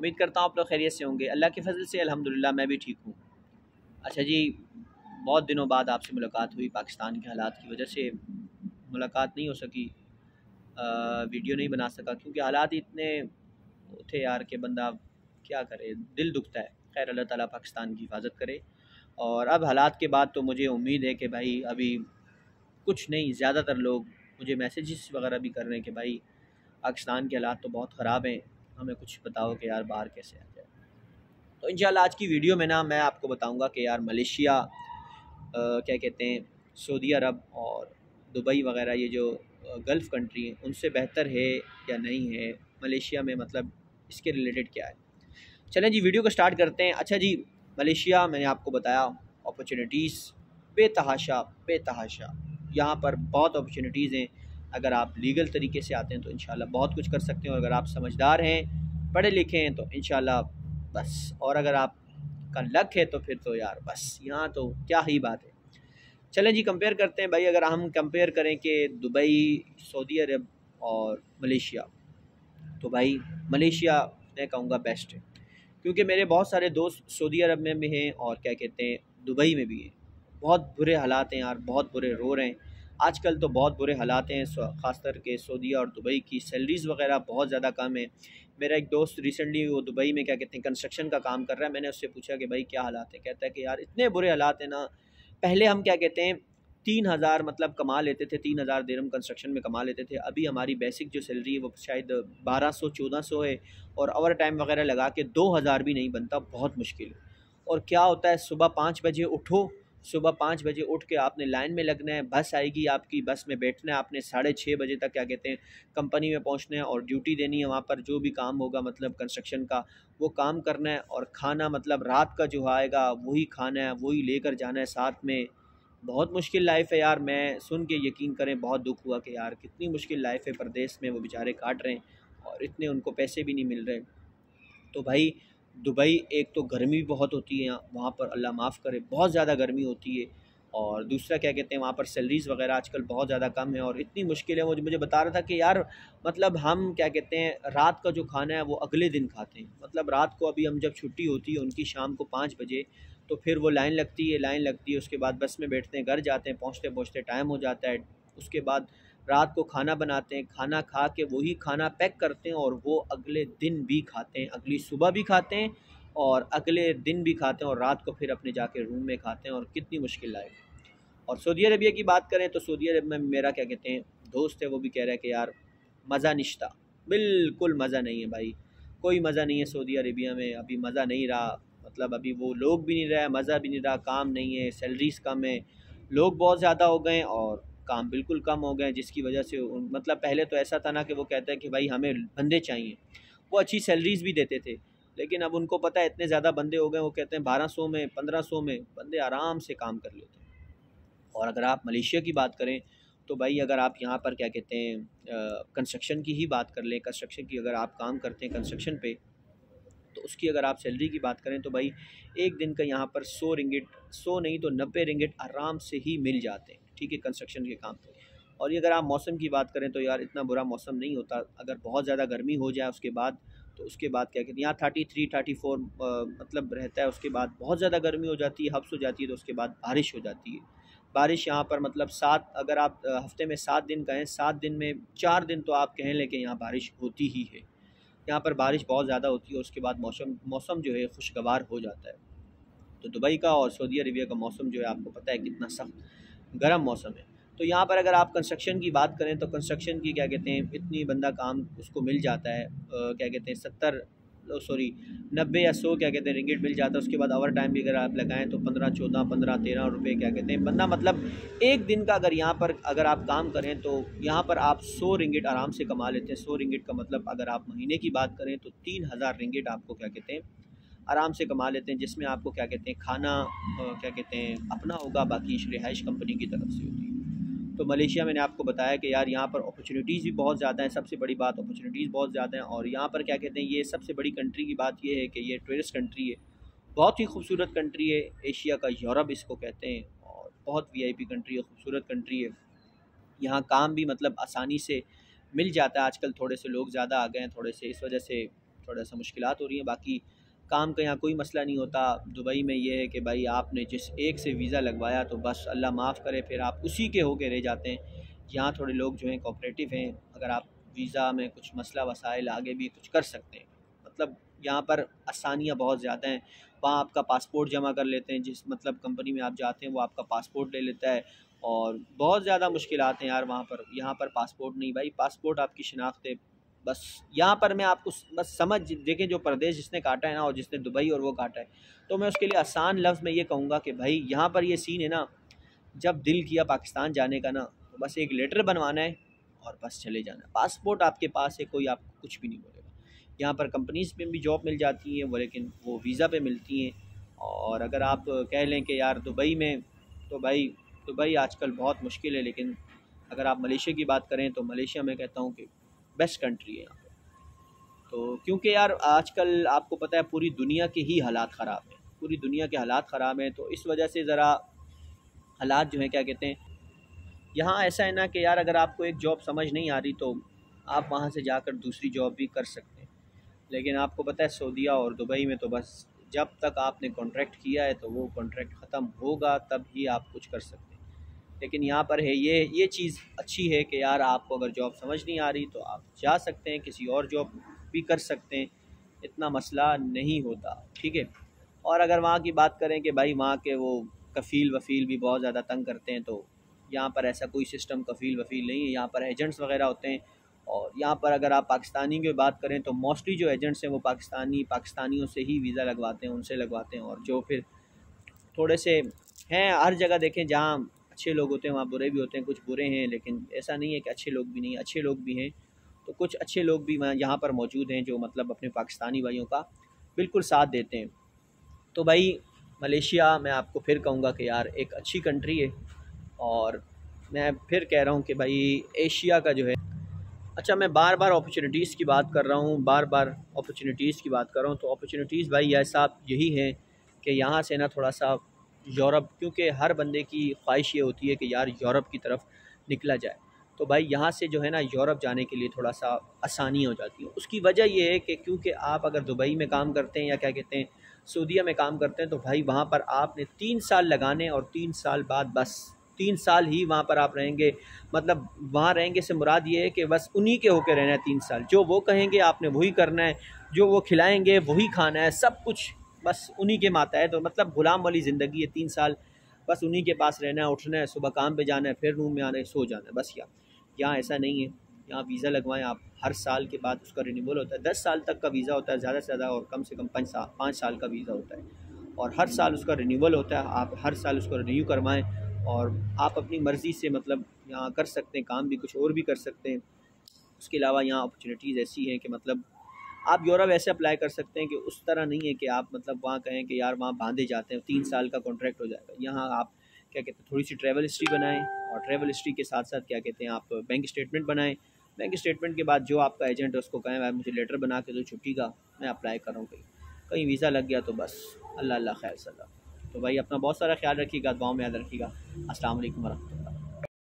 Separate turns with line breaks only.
उम्मीद करता हूँ आप लोग खैरियत से होंगे। अल्लाह के फजल से अल्हम्दुलिल्लाह मैं भी ठीक हूँ। अच्छा जी, बहुत दिनों बाद आपसे मुलाकात हुई। पाकिस्तान के हालात की वजह से मुलाकात नहीं हो सकी, वीडियो नहीं बना सका क्योंकि हालात ही इतने थे यार कि बंदा क्या करे, दिल दुखता है। खैर अल्लाह ताला पाकिस्तान की हिफाजत करे। और अब हालात के बाद तो मुझे उम्मीद है कि भाई अभी कुछ नहीं, ज़्यादातर लोग मुझे मैसेजेस वगैरह भी कर रहे हैं कि भाई पाकिस्तान के हालात तो बहुत ख़राब हैं, हमें कुछ बताओ कि यार बाहर कैसे आ जाए। तो इंशाल्लाह आज की वीडियो में ना मैं आपको बताऊंगा कि यार मलेशिया, क्या कहते हैं, सऊदी अरब और दुबई वगैरह ये जो गल्फ़ कंट्री हैं उनसे बेहतर है या नहीं है मलेशिया में, मतलब इसके रिलेटेड क्या है। चलें जी वीडियो को स्टार्ट करते हैं। अच्छा जी, मलेशिया मैंने आपको बताया अपॉर्चुनिटीज़ बेतहाशा बेतहाशा, यहाँ पर बहुत अपॉर्चुनिटीज़ हैं। अगर आप लीगल तरीके से आते हैं तो इंशाल्लाह बहुत कुछ कर सकते हैं, और अगर आप समझदार हैं, पढ़े लिखे हैं तो इंशाल्लाह बस, और अगर आप का लक है तो फिर तो यार बस यहाँ तो क्या ही बात है। चलें जी कंपेयर करते हैं भाई। अगर हम कंपेयर करें कि दुबई, सऊदी अरब और मलेशिया, तो भाई मलेशिया मैं कहूँगा बेस्ट है, क्योंकि मेरे बहुत सारे दोस्त सऊदी अरब में भी हैं और क्या कहते हैं दुबई में भी हैं। बहुत बुरे हालात हैं यार, बहुत बुरे रो रहे हैं आजकल, तो बहुत बुरे हालात हैं। ख़ास करके सऊदी और दुबई की सैलरीज़ वगैरह बहुत ज़्यादा कम है। मेरा एक दोस्त रिसेंटली वो दुबई में क्या कहते हैं कंस्ट्रक्शन का काम कर रहा है। मैंने उससे पूछा कि भाई क्या हालात है, कहता है कि यार इतने बुरे हालात हैं ना, पहले हम क्या कहते हैं 3,000 मतलब कमा लेते थे, 3,000 दिरहम कंस्ट्रक्शन में कमा लेते थे। अभी हमारी बेसिक जो सैलरी है वो शायद 1200-1400 है, और ओवर टाइम वगैरह लगा के 2,000 भी नहीं बनता, बहुत मुश्किल है। और क्या होता है, सुबह 5 बजे उठो, सुबह 5 बजे उठ के आपने लाइन में लगना है, बस आएगी आपकी, बस में बैठना है आपने, 6:30 बजे तक क्या कहते हैं कंपनी में पहुंचना है, और ड्यूटी देनी है वहाँ पर, जो भी काम होगा मतलब कंस्ट्रक्शन का वो काम करना है, और खाना मतलब रात का जो आएगा वही खाना है, वही लेकर जाना है साथ में। बहुत मुश्किल लाइफ है यार, मैं सुन के यकीन करें बहुत दुख हुआ कि यार कितनी मुश्किल लाइफ है, परदेश में वो बेचारे काट रहे हैं और इतने उनको पैसे भी नहीं मिल रहे। तो भाई दुबई एक तो गर्मी भी बहुत होती है वहाँ पर, अल्लाह माफ़ करे बहुत ज़्यादा गर्मी होती है, और दूसरा क्या कहते हैं वहाँ पर सैलरीज़ वगैरह आजकल बहुत ज़्यादा कम है, और इतनी मुश्किल है। मुझे बता रहा था कि यार मतलब हम क्या कहते हैं रात का जो खाना है वो अगले दिन खाते हैं, मतलब रात को अभी हम जब छुट्टी होती है उनकी शाम को 5 बजे, तो फिर वो लाइन लगती है, उसके बाद बस में बैठते हैं, घर जाते हैं, पहुँचते पहुँचते टाइम हो जाता है। उसके बाद रात को खाना बनाते हैं, खाना खा के वही खाना पैक करते हैं और वो अगले दिन भी खाते हैं, अगली सुबह भी खाते हैं और अगले दिन भी खाते हैं, और रात को फिर अपने जाके रूम में खाते हैं, और कितनी मुश्किल लाइफ है। और सऊदी अरबिया की बात करें तो सऊदी अरब में मेरा क्या कहते हैं दोस्त है, वो भी कह रहा है कि यार मज़ा निश्ता, बिल्कुल मज़ा नहीं है भाई, कोई मज़ा नहीं है सऊदी अरेबिया में, अभी मज़ा नहीं रहा। मतलब अभी वो लोग भी नहीं रहा, मज़ा भी नहीं रहा, काम नहीं है, सैलरीज़ कम है, लोग बहुत ज़्यादा हो गए और काम बिल्कुल कम हो गए, जिसकी वजह से मतलब पहले तो ऐसा था ना कि वो कहते हैं कि भाई हमें बंदे चाहिए, वो अच्छी सैलरीज़ भी देते थे, लेकिन अब उनको पता है इतने ज़्यादा बंदे हो गए, वो कहते हैं 1200 में 1500 में बंदे आराम से काम कर लेते हैं। और अगर आप मलेशिया की बात करें तो भाई अगर आप यहाँ पर क्या कहते हैं कंस्ट्रक्शन की ही बात कर लें, कंस्ट्रक्शन की अगर आप काम करते हैं कंस्ट्रक्शन पे, तो उसकी अगर आप सैलरी की बात करें तो भाई एक दिन का यहाँ पर 100 रिंगिट, 100 नहीं तो 90 रिंगिट आराम से ही मिल जाते हैं, ठीक है, कंस्ट्रक्शन के काम पे। और ये अगर आप मौसम की बात करें तो यार इतना बुरा मौसम नहीं होता, अगर बहुत ज़्यादा गर्मी हो जाए उसके बाद, तो उसके बाद क्या कहते हैं यहाँ 33-34 मतलब रहता है, उसके बाद बहुत ज़्यादा गर्मी हो जाती है, हब्स हो जाती है, तो उसके बाद बारिश हो जाती है। बारिश यहाँ पर मतलब 7, अगर आप हफ्ते में 7 दिन कहें, 7 दिन में 4 दिन तो आप कहें लेकिन यहाँ बारिश होती ही है, यहाँ पर बारिश बहुत ज़्यादा होती है, उसके बाद मौसम मौसम जो है खुशगवार हो जाता है। तो दुबई का और सऊदी अरेबिया का मौसम जो है आपको पता है कितना सख्त गर्म मौसम है। तो यहाँ पर अगर आप कंस्ट्रक्शन की बात करें तो कंस्ट्रक्शन की क्या कहते हैं इतनी बंदा काम उसको मिल जाता है, क्या कहते हैं 70 सॉरी 90 या 100 क्या कहते हैं रिंगिट मिल जाता है। उसके बाद ओवर टाइम भी अगर आप लगाएं तो 15-14, 15-13 रुपये क्या कहते हैं बंदा, मतलब एक दिन का अगर यहाँ पर अगर आप काम करें तो यहाँ पर आप 100 रिंगिट आराम से कमा लेते हैं। 100 रिंगिट का मतलब अगर आप महीने की बात करें तो 3,000 रिंगिट आपको क्या कहते हैं आराम से कमा लेते हैं, जिसमें आपको क्या कहते हैं खाना क्या कहते हैं अपना होगा, बाकी रिहाइश कंपनी की तरफ से होती है। तो मलेशिया मैंने आपको बताया कि यार यहाँ पर अपॉर्चुनिटीज़ भी बहुत ज़्यादा हैं, सबसे बड़ी बात अपॉर्चुनिटीज़ बहुत ज़्यादा हैं। और यहाँ पर क्या कहते हैं ये सबसे बड़ी कंट्री की बात ये है कि ये टूरिस्ट कंट्री है, बहुत ही खूबसूरत कंट्री है, एशिया का यूरोप इसको कहते हैं, और बहुत वीआईपी कंट्री है, खूबसूरत कंट्री है। यहाँ काम भी मतलब आसानी से मिल जाता है, आजकल थोड़े से लोग ज़्यादा आ गए हैं थोड़े से, इस वजह से थोड़ा सा मुश्किलात हो रही हैं। बाकी काम का यहाँ कोई मसला नहीं होता। दुबई में ये है कि भाई आपने जिस एक से वीज़ा लगवाया तो बस अल्लाह माफ़ करे फिर आप उसी के होके रह जाते हैं। यहाँ थोड़े लोग जो हैं कोऑपरेटिव हैं, अगर आप वीज़ा में कुछ मसला वसाइल आगे भी कुछ कर सकते हैं। मतलब यहाँ पर आसानियाँ बहुत ज़्यादा हैं। वहाँ आपका पासपोर्ट जमा कर लेते हैं, जिस मतलब कंपनी में आप जाते हैं वो आपका पासपोर्ट ले लेता है। और बहुत ज़्यादा मुश्किलात हैं यार वहाँ पर। यहाँ पर पासपोर्ट नहीं भाई, पासपोर्ट आपकी शिनाख्त है बस। यहाँ पर मैं आपको बस समझ देखें, जो प्रदेश जिसने काटा है ना और जिसने दुबई और वो काटा है, तो मैं उसके लिए आसान लफ्ज़ में ये कहूँगा कि भाई यहाँ पर ये सीन है ना, जब दिल किया पाकिस्तान जाने का ना तो बस एक लेटर बनवाना है और बस चले जाना है। पासपोर्ट आपके पास है, कोई आपको कुछ भी नहीं बोलेगा। यहाँ पर कंपनीज़ में भी जॉब मिल जाती है वो, लेकिन वो वीज़ा पे मिलती हैं। और अगर आप कह लें कि यार दुबई में, तो भाई दुबई आजकल बहुत मुश्किल है। लेकिन अगर आप मलेशिया की बात करें तो मलेशिया मैं कहता हूँ कि बेस्ट कंट्री है यहाँ पे। तो क्योंकि यार आजकल आपको पता है पूरी दुनिया के ही हालात ख़राब हैं, पूरी दुनिया के हालात ख़राब हैं, तो इस वजह से ज़रा हालात जो हैं क्या कहते हैं, यहाँ ऐसा है ना कि यार अगर आपको एक जॉब समझ नहीं आ रही तो आप वहाँ से जाकर दूसरी जॉब भी कर सकते हैं। लेकिन आपको पता है सऊदीया और दुबई में तो बस जब तक आपने कॉन्ट्रैक्ट किया है तो वो कॉन्ट्रैक्ट ख़त्म होगा तब ही आप कुछ कर सकते हैं। लेकिन यहाँ पर है ये चीज़ अच्छी है कि यार आपको अगर जॉब समझ नहीं आ रही तो आप जा सकते हैं, किसी और जॉब भी कर सकते हैं, इतना मसला नहीं होता, ठीक है। और अगर वहाँ की बात करें कि भाई वहाँ के वो कफ़ील वफ़ील भी बहुत ज़्यादा तंग करते हैं, तो यहाँ पर ऐसा कोई सिस्टम कफ़ील वफ़ील नहीं है। यहाँ पर एजेंट्स वग़ैरह होते हैं। और यहाँ पर अगर आप पाकिस्तानी की बात करें तो मोस्टली जो एजेंट्स हैं वो पाकिस्तानियों से ही वीज़ा लगवाते हैं, उनसे लगवाते हैं। और जो फिर थोड़े से हैं, हर जगह देखें जहाँ अच्छे लोग होते हैं वहाँ बुरे भी होते हैं, कुछ बुरे हैं, लेकिन ऐसा नहीं है कि अच्छे लोग भी नहीं, अच्छे लोग भी हैं। तो कुछ अच्छे लोग भी यहाँ पर मौजूद हैं जो मतलब अपने पाकिस्तानी भाइयों का बिल्कुल साथ देते हैं। तो भाई मलेशिया मैं आपको फिर कहूँगा कि यार एक अच्छी कंट्री है। और मैं फिर कह रहा हूँ कि भाई एशिया का जो है, अच्छा मैं बार बार अपॉर्चुनिटीज़ की बात कर रहा हूँ, बार बार अपॉर्चुनिटीज़ की बात कर रहा हूँ, तो अपॉर्चुनिटीज़ भाई ऐसा यही है कि यहाँ से ना थोड़ा सा यूरोप, क्योंकि हर बंदे की ख्वाहिश ये होती है कि यार यूरोप की तरफ निकला जाए। तो भाई यहाँ से जो है ना यूरोप जाने के लिए थोड़ा सा आसानी हो जाती है। उसकी वजह ये है कि क्योंकि आप अगर दुबई में काम करते हैं या क्या कहते हैं सऊदीया में काम करते हैं, तो भाई वहाँ पर आपने 3 साल लगाने और 3 साल बाद बस 3 साल ही वहाँ पर आप रहेंगे। मतलब वहाँ रहेंगे से मुराद ये है कि बस उन्हीं के होकर रहना है 3 साल। जो वो कहेंगे आपने वही करना है, जो वो खिलाएंगे वही खाना है, सब कुछ बस उन्हीं के माता है। तो मतलब गुलाम वाली ज़िंदगी है 3 साल, बस उन्हीं के पास रहना है, उठना है, सुबह काम पे जाना है, फिर रूम में आना है, सो जाना है, बस। यहाँ ऐसा नहीं है। यहाँ वीज़ा लगवाएं आप, हर साल के बाद उसका रिन्यूअल होता है। 10 साल तक का वीज़ा होता है ज़्यादा से ज़्यादा, और कम से कम 5 साल का वीज़ा होता है। और हर साल उसका रिन्यूअल होता है, आप हर साल उसको रिन्यू करवाएं। और आप अपनी मर्ज़ी से मतलब यहाँ कर सकते हैं, काम भी कुछ और भी कर सकते हैं। उसके अलावा यहाँ अपॉर्चुनिटीज़ ऐसी हैं कि मतलब आप यूरोप ऐसे अप्लाई कर सकते हैं कि उस तरह नहीं है कि आप मतलब वहाँ कहें कि यार वहाँ बांधे जाते हैं 3 साल का कॉन्ट्रैक्ट हो जाएगा। यहाँ आप क्या कहते हैं थोड़ी सी ट्रैवल हिस्ट्री बनाएं, और ट्रैवल हिस्ट्री के साथ साथ क्या कहते हैं आप बैंक स्टेटमेंट बनाएं। बैंक स्टेटमेंट के बाद जो आपका एजेंट है उसको कहें भाई मुझे लेटर बना के दो छुट्टी का, मैं अप्लाई कर रहा हूँ, कहीं कहीं वीज़ा लग गया तो बस अल्लाह अल्लाह खैर सल्ला। तो भाई अपना बहुत सारा ख्याल रखिएगा, दुआओं में याद रखिएगा। अस्सलाम वालेकुम वरहमतुल्लाह।